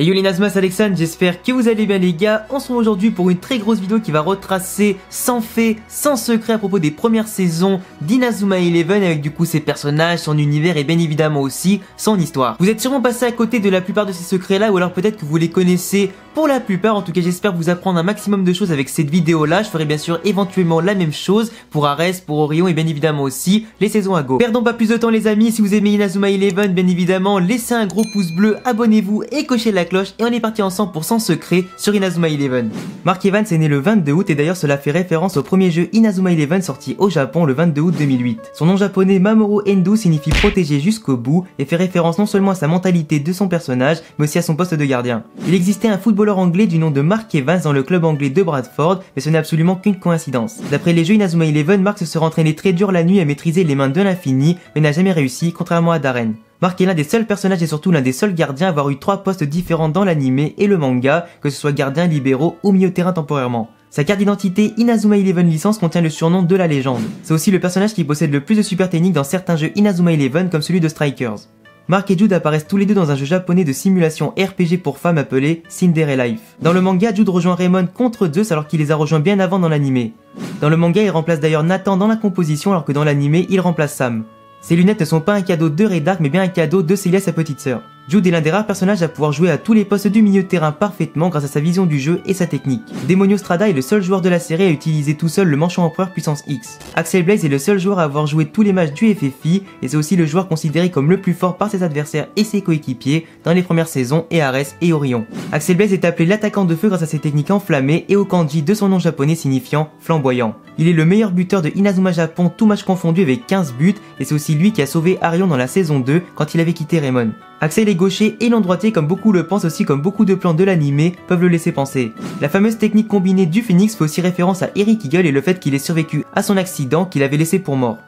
Et yo les Nazmas, Alexandre, j'espère que vous allez bien les gars. On se retrouve aujourd'hui pour une très grosse vidéo qui va retracer sans fait, sans secret à propos des premières saisons d'Inazuma Eleven avec du coup ses personnages, son univers et bien évidemment aussi son histoire. Vous êtes sûrement passé à côté de la plupart de ces secrets là ou alors peut-être que vous les connaissez pour la plupart. En tout cas j'espère vous apprendre un maximum de choses avec cette vidéo là. Je ferai bien sûr éventuellement la même chose pour Ares, pour Orion et bien évidemment aussi les saisons à go. Perdons pas plus de temps les amis, si vous aimez Inazuma Eleven bien évidemment laissez un gros pouce bleu, abonnez-vous et cochez la cloche et on est parti ensemble pour 100 secrets sur Inazuma Eleven. Mark Evans est né le 22 août et d'ailleurs cela fait référence au premier jeu Inazuma Eleven sorti au Japon le 22 août 2008. Son nom japonais Mamoru Endo signifie protégé jusqu'au bout et fait référence non seulement à sa mentalité de son personnage mais aussi à son poste de gardien. Il existait un footballeur anglais du nom de Mark Evans dans le club anglais de Bradford mais ce n'est absolument qu'une coïncidence. D'après les jeux Inazuma Eleven, Mark se serait entraîné très dur la nuit à maîtriser les mains de l'infini mais n'a jamais réussi contrairement à Darren. Mark est l'un des seuls personnages et surtout l'un des seuls gardiens à avoir eu 3 postes différents dans l'anime et le manga, que ce soit gardien, libéraux ou milieu de terrain temporairement. Sa carte d'identité Inazuma Eleven licence contient le surnom de la légende. C'est aussi le personnage qui possède le plus de super techniques dans certains jeux Inazuma Eleven comme celui de Strikers. Mark et Jude apparaissent tous les deux dans un jeu japonais de simulation RPG pour femmes appelé Cinderella Life. Dans le manga, Jude rejoint Raymond contre Zeus alors qu'il les a rejoints bien avant dans l'anime. Dans le manga, il remplace d'ailleurs Nathan dans la composition alors que dans l'anime, il remplace Sam. Ces lunettes ne sont pas un cadeau de Ray Dark mais bien un cadeau de Celia, sa petite sœur. Jude est l'un des rares personnages à pouvoir jouer à tous les postes du milieu de terrain parfaitement grâce à sa vision du jeu et sa technique. Demonio Strada est le seul joueur de la série à utiliser tout seul le manchon empereur puissance X. Axel Blaze est le seul joueur à avoir joué tous les matchs du FFI et c'est aussi le joueur considéré comme le plus fort par ses adversaires et ses coéquipiers dans les premières saisons et Ares et Orion. Axel Blaze est appelé l'attaquant de feu grâce à ses techniques enflammées et au kanji de son nom japonais signifiant flamboyant. Il est le meilleur buteur de Inazuma Japon tout match confondu avec 15 buts et c'est aussi lui qui a sauvé Arion dans la saison 2 quand il avait quitté Raymond. Axel est gaucher et l'endroitier comme beaucoup le pensent aussi comme beaucoup de plans de l'anime peuvent le laisser penser. La fameuse technique combinée du Phoenix fait aussi référence à Eric Eagle et le fait qu'il ait survécu à son accident qu'il avait laissé pour mort.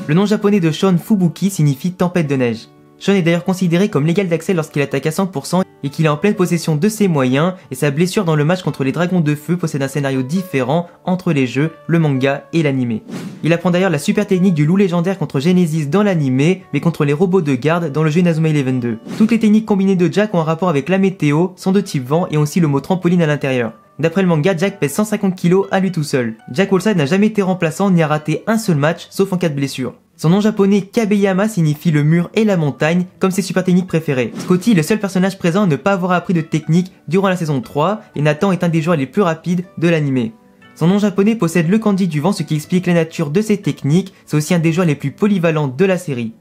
Le nom japonais de Shon Fubuki signifie tempête de neige. Shon est d'ailleurs considéré comme l'égal d'Axel lorsqu'il attaque à 100% et qu'il est en pleine possession de ses moyens et sa blessure dans le match contre les dragons de feu possède un scénario différent entre les jeux, le manga et l'anime. Il apprend d'ailleurs la super technique du loup légendaire contre Genesis dans l'anime mais contre les robots de garde dans le jeu Inazuma Eleven 2. Toutes les techniques combinées de Jack ont un rapport avec la météo, sont de type vent et ont aussi le mot trampoline à l'intérieur. D'après le manga, Jack pèse 150 kg à lui tout seul. Jack Wolfside n'a jamais été remplaçant ni a raté un seul match sauf en cas de blessure. Son nom japonais Kabeyama signifie le mur et la montagne, comme ses super techniques préférées. Scotty est le seul personnage présent à ne pas avoir appris de technique durant la saison 3, et Nathan est un des joueurs les plus rapides de l'anime. Son nom japonais possède le kanji du vent, ce qui explique la nature de ses techniques, c'est aussi un des joueurs les plus polyvalents de la série.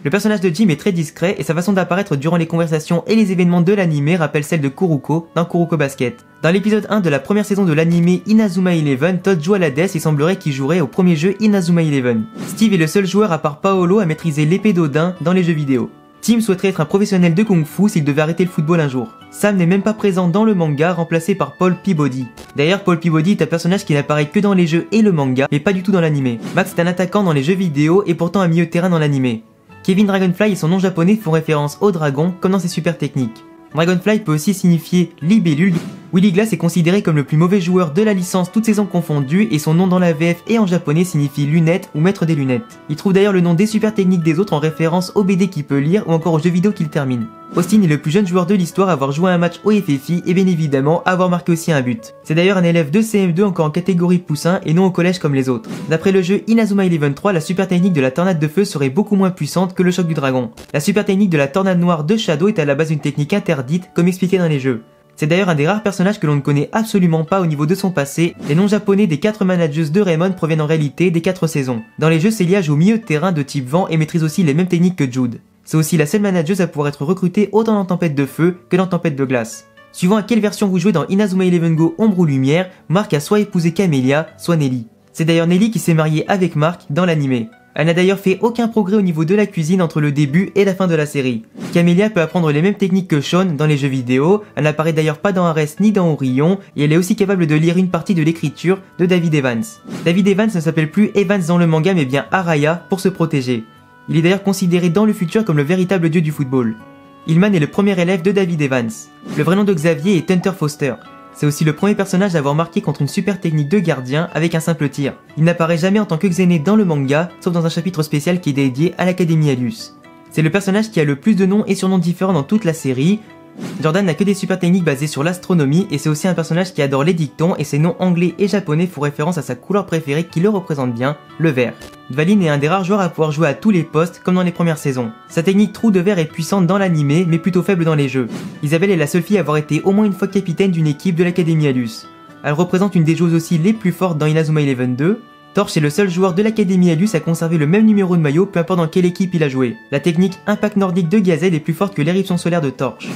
Le personnage de Jim est très discret et sa façon d'apparaître durant les conversations et les événements de l'anime rappelle celle de Kuruko dans Kuroko Basket. Dans l'épisode 1 de la première saison de l'anime Inazuma Eleven, Todd joue à la DS et semblerait qu'il jouerait au premier jeu Inazuma Eleven. Steve est le seul joueur à part Paolo à maîtriser l'épée d'Odin dans les jeux vidéo. Tim souhaiterait être un professionnel de Kung Fu s'il devait arrêter le football un jour. Sam n'est même pas présent dans le manga, remplacé par Paul Peabody. D'ailleurs, Paul Peabody est un personnage qui n'apparaît que dans les jeux et le manga, mais pas du tout dans l'anime. Max est un attaquant dans les jeux vidéo et pourtant un milieu de terrain dans l'anime. Kevin Dragonfly et son nom japonais font référence au dragon comme dans ses super techniques. Dragonfly peut aussi signifier libellule. Willy Glass est considéré comme le plus mauvais joueur de la licence toutes saisons confondues et son nom dans la VF et en japonais signifie lunette ou maître des lunettes. Il trouve d'ailleurs le nom des super techniques des autres en référence au BD qu'il peut lire ou encore aux jeux vidéo qu'il termine. Austin est le plus jeune joueur de l'histoire à avoir joué un match au FFI et bien évidemment à avoir marqué aussi un but. C'est d'ailleurs un élève de CM2 encore en catégorie poussin et non au collège comme les autres. D'après le jeu Inazuma Eleven 3, la super technique de la tornade de feu serait beaucoup moins puissante que le choc du dragon. La super technique de la tornade noire de Shadow est à la base une technique interdite comme expliqué dans les jeux. C'est d'ailleurs un des rares personnages que l'on ne connaît absolument pas au niveau de son passé. Les noms japonais des 4 managers de Raymond proviennent en réalité des 4 saisons. Dans les jeux, Celia joue au milieu de terrain de type vent et maîtrise aussi les mêmes techniques que Jude. C'est aussi la seule manageuse à pouvoir être recrutée autant dans Tempête de Feu que dans Tempête de Glace. Suivant à quelle version vous jouez dans Inazuma Eleven Go Ombre ou Lumière, Mark a soit épousé Camélia, soit Nelly. C'est d'ailleurs Nelly qui s'est mariée avec Mark dans l'anime. Elle n'a d'ailleurs fait aucun progrès au niveau de la cuisine entre le début et la fin de la série. Camélia peut apprendre les mêmes techniques que Sean dans les jeux vidéo, elle n'apparaît d'ailleurs pas dans Ares ni dans Orion, et elle est aussi capable de lire une partie de l'écriture de David Evans. David Evans ne s'appelle plus Evans dans le manga mais bien Araya pour se protéger. Il est d'ailleurs considéré dans le futur comme le véritable dieu du football. Hillman est le premier élève de David Evans. Le vrai nom de Xavier est Hunter Foster. C'est aussi le premier personnage à avoir marqué contre une super technique de gardien avec un simple tir. Il n'apparaît jamais en tant que Xené dans le manga, sauf dans un chapitre spécial qui est dédié à l'Académie Alius. C'est le personnage qui a le plus de noms et surnoms différents dans toute la série. Jordan n'a que des super techniques basées sur l'astronomie et c'est aussi un personnage qui adore les dictons et ses noms anglais et japonais font référence à sa couleur préférée qui le représente bien, le vert. Dvalin est un des rares joueurs à pouvoir jouer à tous les postes comme dans les premières saisons. Sa technique trou de verre est puissante dans l'animé mais plutôt faible dans les jeux. Isabelle est la seule fille à avoir été au moins une fois capitaine d'une équipe de l'Académie Alus. Elle représente une des joueuses aussi les plus fortes dans Inazuma Eleven 2. Torch est le seul joueur de l'Académie Alus à conserver le même numéro de maillot peu importe dans quelle équipe il a joué. La technique Impact Nordique de Gazelle est plus forte que l'éruption solaire de Torch.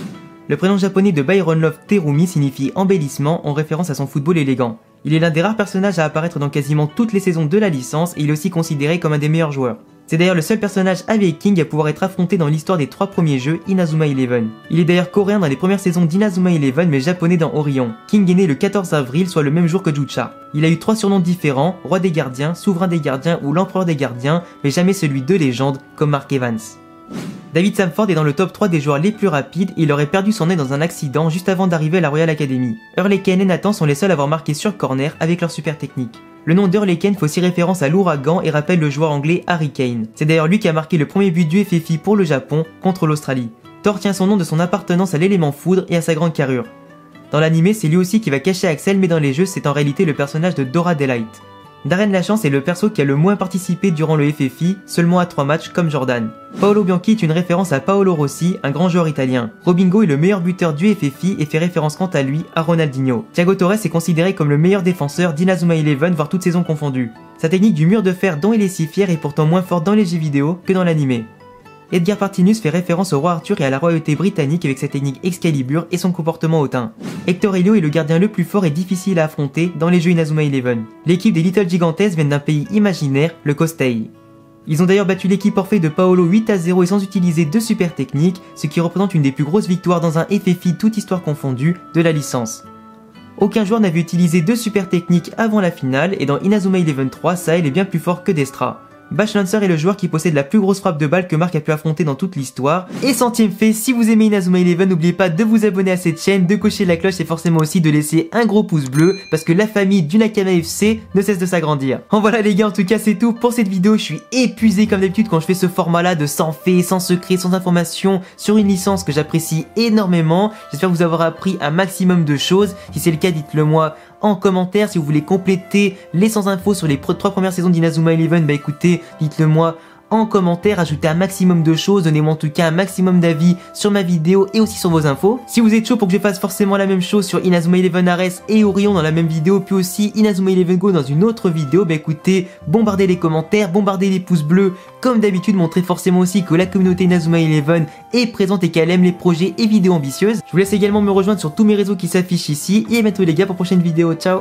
Le prénom japonais de Byron Love Terumi signifie embellissement en référence à son football élégant. Il est l'un des rares personnages à apparaître dans quasiment toutes les saisons de la licence et il est aussi considéré comme un des meilleurs joueurs. C'est d'ailleurs le seul personnage avec King à pouvoir être affronté dans l'histoire des 3 premiers jeux Inazuma Eleven. Il est d'ailleurs coréen dans les premières saisons d'Inazuma Eleven mais japonais dans Orion. King est né le 14 avril, soit le même jour que Jucha. Il a eu 3 surnoms différents, Roi des Gardiens, Souverain des Gardiens ou l'Empereur des Gardiens, mais jamais celui de légende comme Mark Evans. David Samford est dans le top 3 des joueurs les plus rapides et il aurait perdu son nez dans un accident juste avant d'arriver à la Royal Academy. Hurleyken et Nathan sont les seuls à avoir marqué sur corner avec leur super technique. Le nom d'Hurleyken fait aussi référence à l'ouragan et rappelle le joueur anglais Harry Kane. C'est d'ailleurs lui qui a marqué le premier but du FFI pour le Japon contre l'Australie. Thor tient son nom de son appartenance à l'élément foudre et à sa grande carrure. Dans l'anime, c'est lui aussi qui va cacher Axel mais dans les jeux c'est en réalité le personnage de Dora Delight. Darren Lachance est le perso qui a le moins participé durant le FFI, seulement à 3 matchs comme Jordan. Paolo Bianchi est une référence à Paolo Rossi, un grand joueur italien. Robinho est le meilleur buteur du FFI et fait référence quant à lui à Ronaldinho. Thiago Torres est considéré comme le meilleur défenseur d'Inazuma Eleven voire toutes saisons confondues. Sa technique du mur de fer dont il est si fier est pourtant moins forte dans les jeux vidéo que dans l'anime. Edgar Partinus fait référence au roi Arthur et à la royauté britannique avec sa technique Excalibur et son comportement hautain. Hector Helio est le gardien le plus fort et difficile à affronter dans les jeux Inazuma Eleven. L'équipe des Little Gigantes vient d'un pays imaginaire, le Kostei. Ils ont d'ailleurs battu l'équipe Orphée de Paolo 8-0 et sans utiliser de super techniques, ce qui représente une des plus grosses victoires dans un FFI toute histoire confondue de la licence. Aucun joueur n'avait utilisé de super techniques avant la finale et dans Inazuma Eleven 3, Sahel est bien plus fort que Destra. Bash Lancer est le joueur qui possède la plus grosse frappe de balle que Mark a pu affronter dans toute l'histoire. Et centième fait, si vous aimez Inazuma Eleven, n'oubliez pas de vous abonner à cette chaîne, de cocher la cloche et forcément aussi de laisser un gros pouce bleu parce que la famille du Nakama FC ne cesse de s'agrandir. En voilà les gars, en tout cas c'est tout pour cette vidéo. Je suis épuisé comme d'habitude quand je fais ce format là de sans fait, sans secret, sans information sur une licence que j'apprécie énormément. J'espère vous avoir appris un maximum de choses. Si c'est le cas, dites-le moi en commentaire. Si vous voulez compléter les 100 infos sur les 3 premières saisons d'Inazuma Eleven, bah écoutez, dites-le moi en commentaire, ajoutez un maximum de choses, donnez-moi en tout cas un maximum d'avis sur ma vidéo et aussi sur vos infos. Si vous êtes chaud pour que je fasse forcément la même chose sur Inazuma Eleven Ares et Orion dans la même vidéo, puis aussi Inazuma Eleven Go dans une autre vidéo, bah écoutez, bombardez les commentaires, bombardez les pouces bleus, comme d'habitude, montrez forcément aussi que la communauté Inazuma Eleven est présente et qu'elle aime les projets et vidéos ambitieuses. Je vous laisse également me rejoindre sur tous mes réseaux qui s'affichent ici, et à bientôt les gars pour une prochaine vidéo, ciao.